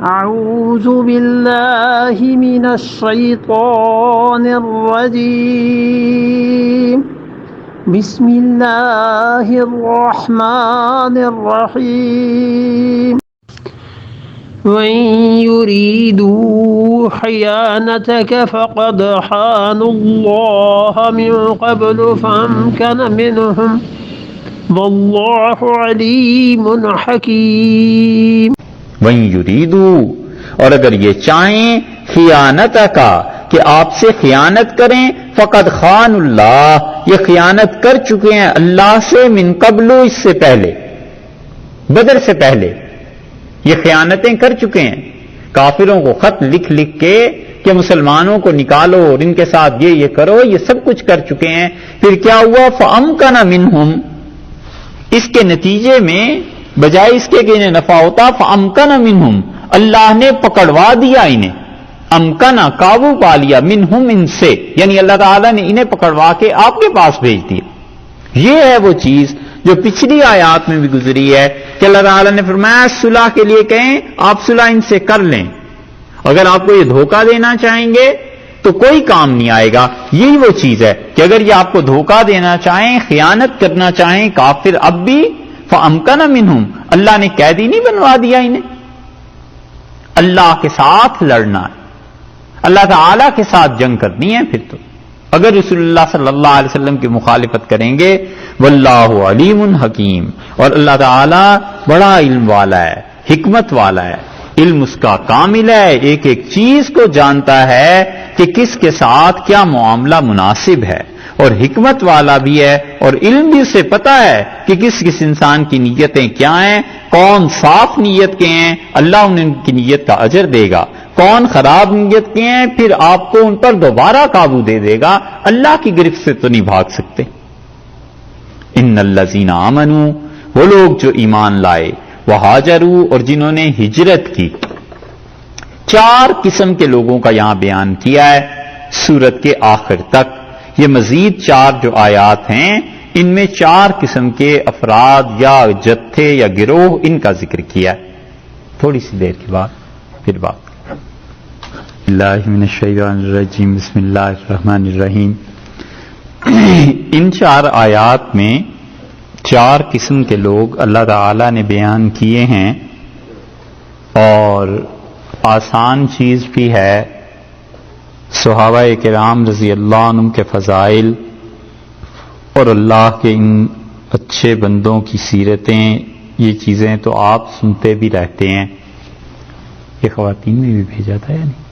أعوذ بالله من الشيطان الرجيم بسم الله الرحمن الرحيم وإن يريدوا خيانتك فقد خانوا الله من قبل فأمكن منهم والله عليم حكيم وَإِن يُرِيدُوا، اور اگر یہ چاہیں خیانت کا کہ آپ سے خیانت کریں، فقد خان اللہ، یہ خیانت کر چکے ہیں اللہ سے من قبل، اس سے پہلے، بدر سے پہلے یہ خیانتیں کر چکے ہیں، کافروں کو خط لکھ لکھ کے کہ مسلمانوں کو نکالو اور ان کے ساتھ یہ کرو، یہ سب کچھ کر چکے ہیں۔ پھر کیا ہوا؟ فَأَمْكَنَ مِنْهُمْ، اس کے نتیجے میں بجائے اس کے کہ انہیں نفع ہوتا، فَأَمْكَنَ مِنْهُمْ، اللہ نے پکڑوا دیا انہیں، امکنا قابو پا لیا، منہم ان سے، یعنی اللہ تعالیٰ نے انہیں پکڑوا کے آپ کے پاس بھیج دیا۔ یہ ہے وہ چیز جو پچھلی آیات میں بھی گزری ہے کہ اللہ تعالیٰ نے فرمایا صلح کے لیے کہیں، آپ صلح ان سے کر لیں، اگر آپ کو یہ دھوکہ دینا چاہیں گے تو کوئی کام نہیں آئے گا۔ یہی وہ چیز ہے کہ اگر یہ آپ کو دھوکہ دینا چاہیں، خیانت کرنا چاہیں کافر، اب بھی فَأَمْكَنَ مِنْهُمْ، اللہ نے قیدی نہیں بنوا دیا انہیں۔ اللہ کے ساتھ لڑنا ہے، اللہ تعالیٰ کے ساتھ جنگ کرنی ہے۔ پھر تو اگر رسول اللہ صلی اللہ علیہ وسلم کی مخالفت کریں گے، واللہ علیم حکیم، اور اللہ تعالیٰ بڑا علم والا ہے، حکمت والا ہے، علم اس کا کامل ہے، ایک ایک چیز کو جانتا ہے کہ کس کے ساتھ کیا معاملہ مناسب ہے، اور حکمت والا بھی ہے، اور علم بھی اسے پتا ہے کہ کس کس انسان کی نیتیں کیا ہیں، کون صاف نیت کے ہیں، اللہ انہیں ان کی نیت کا اجر دے گا، کون خراب نیت کے ہیں پھر آپ کو ان پر دوبارہ قابو دے دے گا، اللہ کی گرفت سے تو نہیں بھاگ سکتے۔ ان الذین آمنوا، وہ لوگ جو ایمان لائے، وہاجروا، اور جنہوں نے ہجرت کی۔ چار قسم کے لوگوں کا یہاں بیان کیا ہے سورت کے آخر تک۔ یہ مزید چار جو آیات ہیں ان میں چار قسم کے افراد یا جتھے یا گروہ ان کا ذکر کیا ہے۔ تھوڑی سی دیر کے بعد پھر بات۔ اللہ من الشیطان الرجیم، بسم اللہ الرحمن الرحیم۔ ان چار آیات میں چار قسم کے لوگ اللہ تعالی نے بیان کیے ہیں، اور آسان چیز بھی ہے، صحابہ کرام رضی اللہ عنہم کے فضائل اور اللہ کے ان اچھے بندوں کی سیرتیں، یہ چیزیں تو آپ سنتے بھی رہتے ہیں۔ یہ خواتین میں بھی بھیجا تھا یا نہیں؟